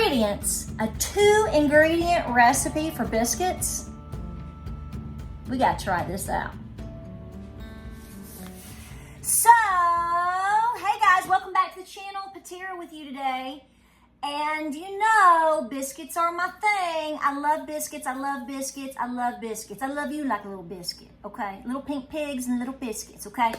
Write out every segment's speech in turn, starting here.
ingredients, a 2-ingredient recipe for biscuits. We gotta try this out. So, hey guys, welcome back to the channel. Patara with you today. And you know, biscuits are my thing. I love biscuits, I love biscuits, I love biscuits. I love you like a little biscuit, okay? Little pink pigs and little biscuits, okay?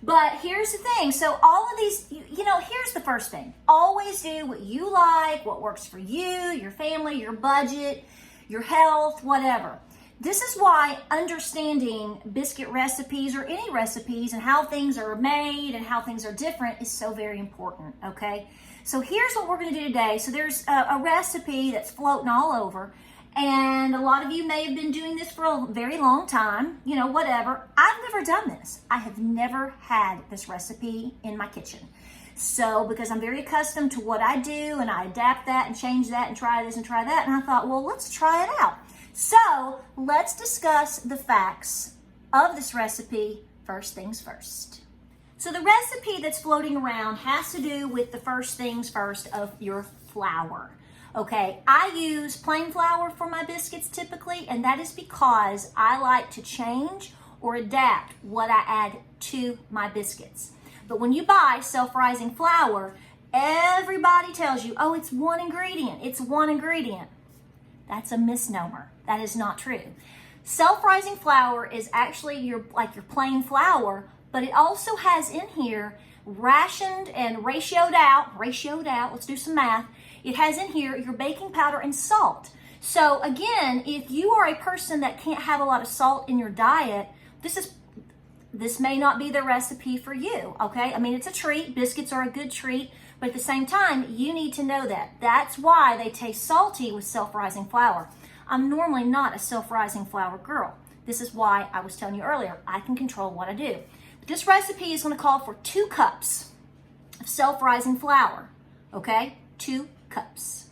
But here's the thing. So all of these, you know, here's the first thing. Always do what you like, what works for you, your family, your budget, your health, whatever. This is why understanding biscuit recipes or any recipes and how things are made and how things are different is so very important, okay? So here's what we're going to do today. So there's a recipe that's floating all over, and a lot of you may have been doing this for a very long time, you know, whatever. I've never done this. I have never had this recipe in my kitchen. So because I'm very accustomed to what I do, and I adapt that and change that and try this and try that, and I thought, well, let's try it out. So let's discuss the facts of this recipe first things first. So the recipe that's floating around has to do with the first things first of your flour. Okay, I use plain flour for my biscuits typically, and that is because I like to change or adapt what I add to my biscuits. But when you buy self-rising flour, everybody tells you, oh, it's one ingredient, it's one ingredient. That's a misnomer. That is not true. Self-rising flour is actually your plain flour, but it also has in here rationed and ratioed out, let's do some math. It has in here your baking powder and salt. So again, if you are a person that can't have a lot of salt in your diet, this may not be the recipe for you, okay? I mean, it's a treat. Biscuits are a good treat, but at the same time, you need to know that. That's why they taste salty with self-rising flour. I'm normally not a self-rising flour girl. This is why I was telling you earlier, I can control what I do. But this recipe is going to call for 2 cups of self-rising flour, okay? 2 cups.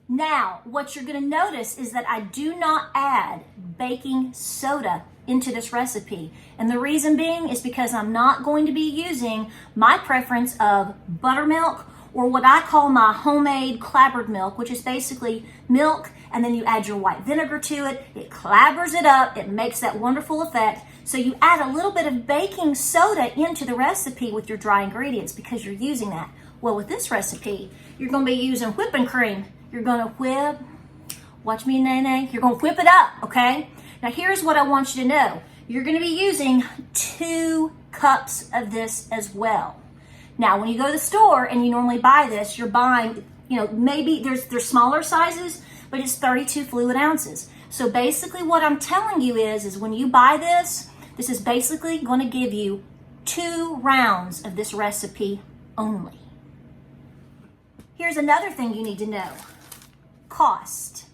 Now, what you're going to notice is that I do not add baking soda into this recipe. And the reason being is because I'm not going to be using my preference of buttermilk or what I call my homemade clabbered milk, which is basically milk and then you add your white vinegar to it. It clabbers it up. It makes that wonderful effect. So you add a little bit of baking soda into the recipe with your dry ingredients because you're using that. Well, with this recipe, you're going to be using whipping cream. You're going to whip, watch me, Nene. You're going to whip it up, okay? Now, here's what I want you to know. You're going to be using 2 cups of this as well. Now, when you go to the store and you normally buy this, you're buying, you know, maybe there's smaller sizes, but it's 32 fluid ounces. So basically what I'm telling you is when you buy this, this is basically going to give you 2 rounds of this recipe only. Here's another thing you need to know. Cost.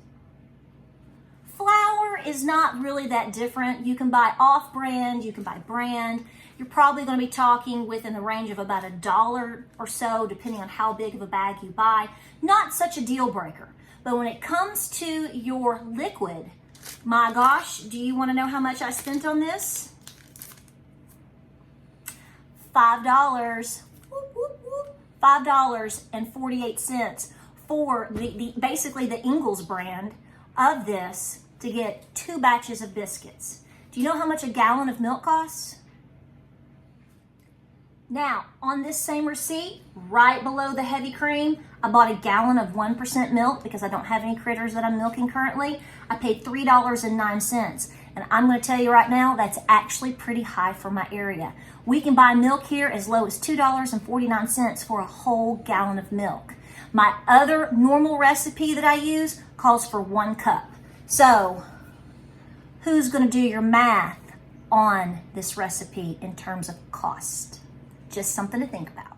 Flour is not really that different. You can buy off-brand, you can buy brand. You're probably going to be talking within the range of about $1 or so, depending on how big of a bag you buy. Not such a deal breaker. But when it comes to your liquid, my gosh, do you want to know how much I spent on this? $5. $5.48 for basically the Ingles brand of this to get 2 batches of biscuits. Do you know how much a gallon of milk costs? Now, on this same receipt, right below the heavy cream, I bought a gallon of 1% milk because I don't have any critters that I'm milking currently. I paid $3.09. And I'm going to tell you right now, that's actually pretty high for my area. We can buy milk here as low as $2.49 for a whole gallon of milk. My other normal recipe that I use calls for 1 cup. So, who's going to do your math on this recipe in terms of cost? Just something to think about.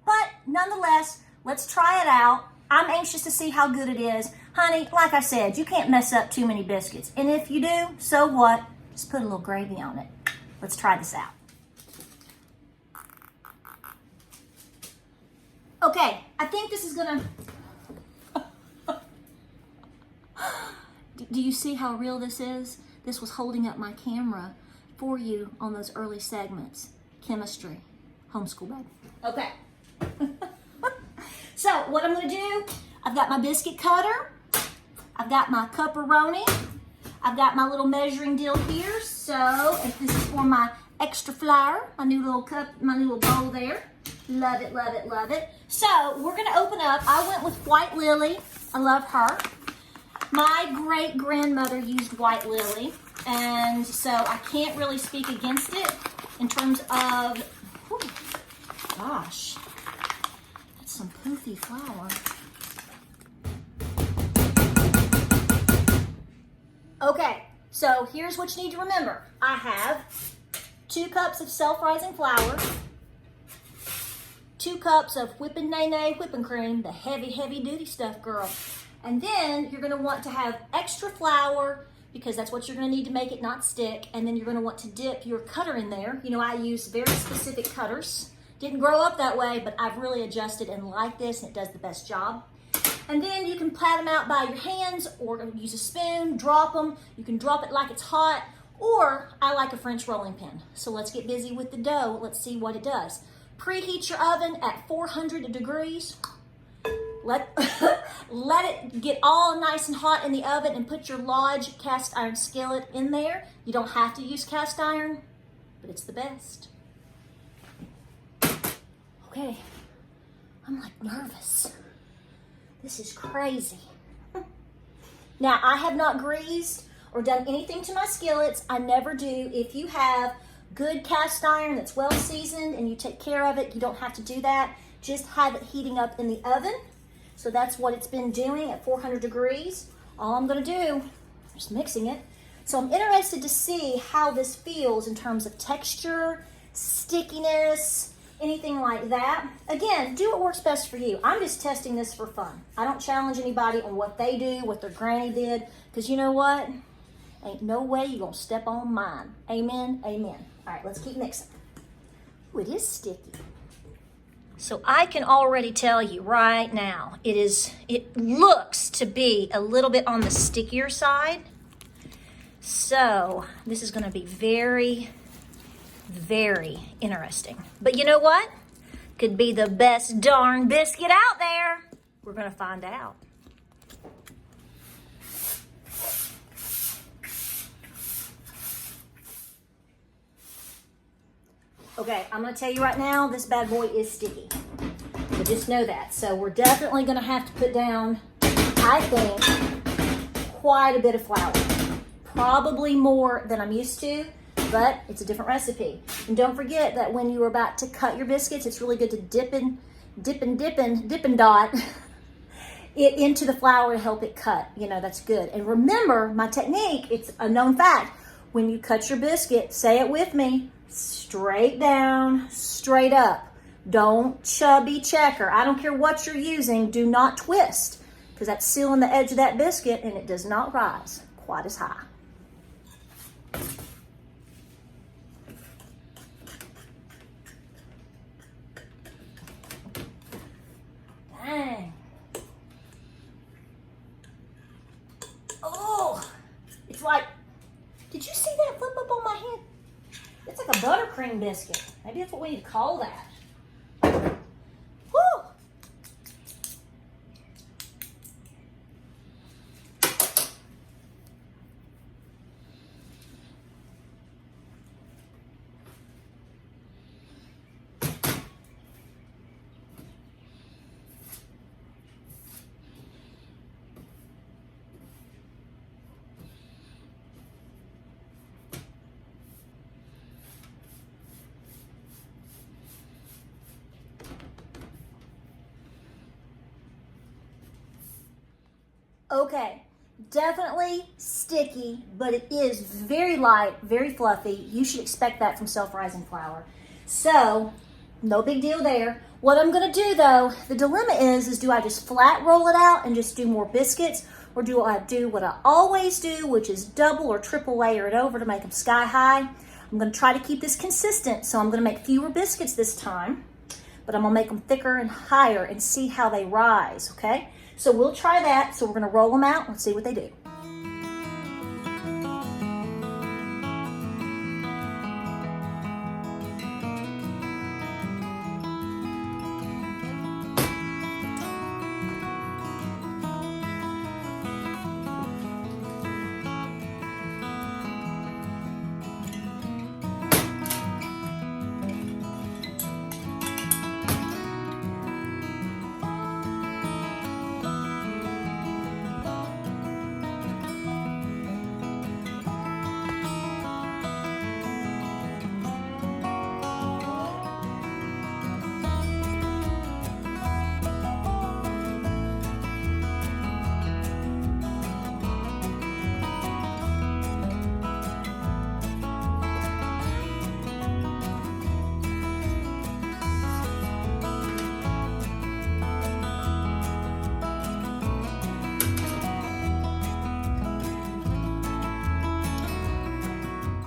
But nonetheless, let's try it out. I'm anxious to see how good it is. Honey, like I said, you can't mess up too many biscuits. And if you do, so what? Just put a little gravy on it. Let's try this out. Okay, I think this is gonna... Do you see how real this is? This was holding up my camera for you on those early segments. Chemistry. Homeschool, baby. Okay. So what I'm going to do, I've got my biscuit cutter. I've got my cupperoni. I've got my little measuring deal here. So, if this is for my extra flour, my new little cup, my new little bowl there. Love it, love it, love it. So, we're gonna open up. I went with White Lily. I love her. My great grandmother used White Lily, and so I can't really speak against it in terms of, whew, gosh, that's some poofy flour. Okay, so here's what you need to remember. I have 2 cups of self-rising flour, 2 cups of whipping nay whipping cream, the heavy duty stuff, girl. And then you're gonna want to have extra flour because that's what you're gonna need to make it not stick. And then you're gonna want to dip your cutter in there. You know, I use very specific cutters. Didn't grow up that way, but I've really adjusted and like this, and it does the best job. And then you can pat them out by your hands or use a spoon, drop them. You can drop it like it's hot, or I like a French rolling pin. So let's get busy with the dough. Let's see what it does. Preheat your oven at 400 degrees. Let it get all nice and hot in the oven and put your Lodge cast iron skillet in there. You don't have to use cast iron, but it's the best. Okay, I'm like nervous. This is crazy. Now, I have not greased or done anything to my skillets. I never do. If you have good cast iron that's well seasoned and you take care of it, you don't have to do that. Just have it heating up in the oven. So that's what it's been doing at 400 degrees. All I'm gonna do, just mixing it. So I'm interested to see how this feels in terms of texture, stickiness, anything like that. Again, do what works best for you. I'm just testing this for fun. I don't challenge anybody on what they do, what their granny did, because you know what? Ain't no way you're gonna step on mine. Amen, amen. All right, let's keep mixing. Ooh, it is sticky. So I can already tell you right now, it looks to be a little bit on the stickier side. So this is gonna be very, very interesting. But you know what? Could be the best darn biscuit out there. We're gonna find out. Okay, I'm gonna tell you right now, this bad boy is sticky. So just know that. So we're definitely gonna have to put down, I think, quite a bit of flour. Probably more than I'm used to, but it's a different recipe. And don't forget that when you're about to cut your biscuits, it's really good to dip and dot it into the flour to help it cut. You know, that's good. And remember, my technique, it's a known fact. When you cut your biscuit, say it with me, straight down, straight up. Don't chubby checker. I don't care what you're using. Do not twist, because that's sealing the edge of that biscuit and it does not rise quite as high. Dang. Oh, it's like, did you see that flip up on my hand? It's like a buttercream biscuit. Maybe that's what we need to call that. Woo! Okay, definitely sticky, but it is very light, very fluffy. You should expect that from self-rising flour. So, no big deal there. What I'm gonna do though, the dilemma is do I just flat roll it out and just do more biscuits, or do I do what I always do, which is double or triple layer it over to make them sky high? I'm gonna try to keep this consistent, so I'm gonna make fewer biscuits this time, but I'm gonna make them thicker and higher and see how they rise, okay? So we'll try that. So we're gonna roll them out and see what they do.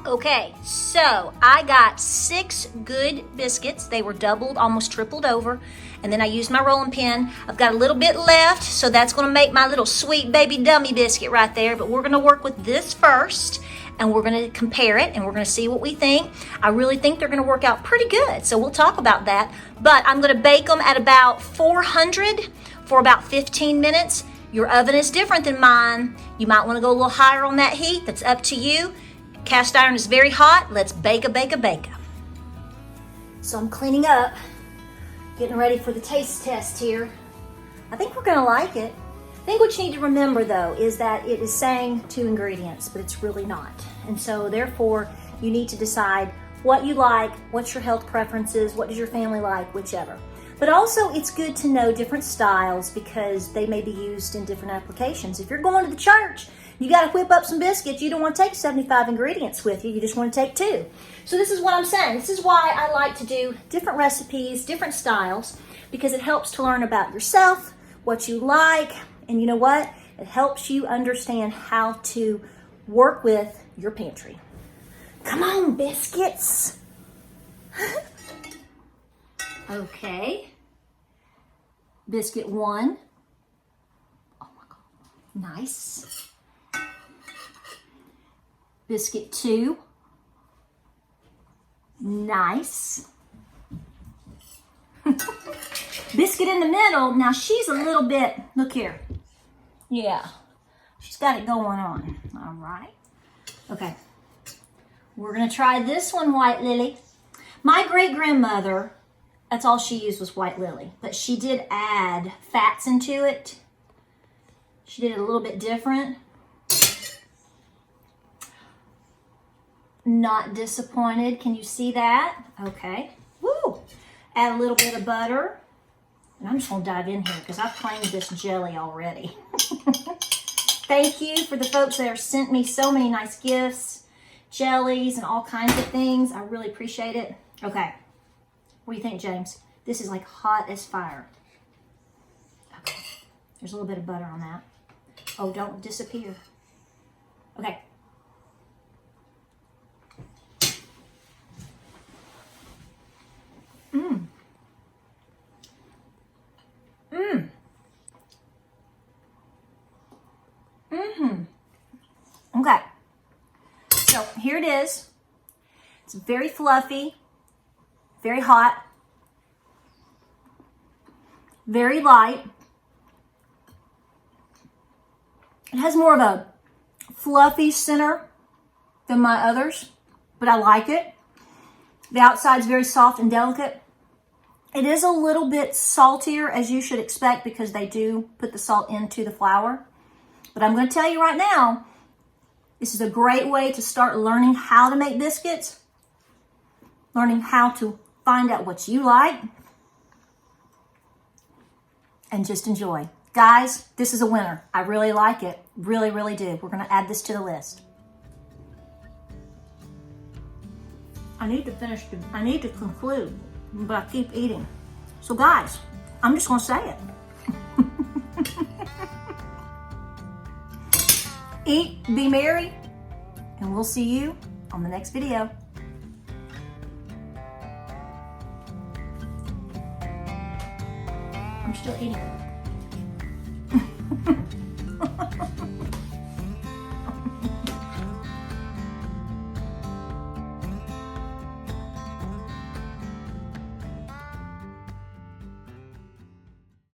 Okay, so I got 6 good biscuits. They were doubled, almost tripled over. And then I used my rolling pin. I've got a little bit left, so that's gonna make my little sweet baby dummy biscuit right there. But we're gonna work with this first, and we're gonna compare it, and we're gonna see what we think. I really think they're gonna work out pretty good, so we'll talk about that. But I'm gonna bake them at about 400 for about 15 minutes. Your oven is different than mine. You might wanna go a little higher on that heat. That's up to you. Cast iron is very hot. Let's bake. So I'm cleaning up, getting ready for the taste test here. I think we're gonna like it. I think what you need to remember though is that it is saying 2 ingredients, but it's really not. And so therefore you need to decide what you like, what's your health preferences, what does your family like, whichever. But also it's good to know different styles because they may be used in different applications. If you're going to the church, you got to whip up some biscuits. You don't want to take 75 ingredients with you. You just want to take 2. So this is what I'm saying. This is why I like to do different recipes, different styles, because it helps to learn about yourself, what you like, and you know what? It helps you understand how to work with your pantry. Come on, biscuits. Okay. Biscuit 1. Oh my God. Nice. Biscuit 2. Nice. Biscuit in the middle. Now she's a little bit, look here. Yeah, she's got it going on. All right. Okay. We're going to try this one, White Lily. My great-grandmother, that's all she used was White Lily. But she did add fats into it. She did it a little bit different. Not disappointed. Can you see that? Okay. Woo! Add a little bit of butter. And I'm just going to dive in here because I've claimed this jelly already. Thank you for the folks that have sent me so many nice gifts, jellies, and all kinds of things. I really appreciate it. Okay. What do you think, James? This is like hot as fire. Okay. There's a little bit of butter on that. Oh, don't disappear. Okay. Okay, so here it is. It's very fluffy, very hot, very light. It has more of a fluffy center than my others, but I like it. The outside's very soft and delicate. It is a little bit saltier, as you should expect, because they do put the salt into the flour. But I'm going to tell you right now, this is a great way to start learning how to make biscuits, learning how to find out what you like, and just enjoy. Guys, this is a winner. I really like it. Really, really do. We're going to add this to the list. I need to conclude, but I keep eating. So guys, I'm just going to say it. Eat, be merry, and we'll see you on the next video. I'm still eating.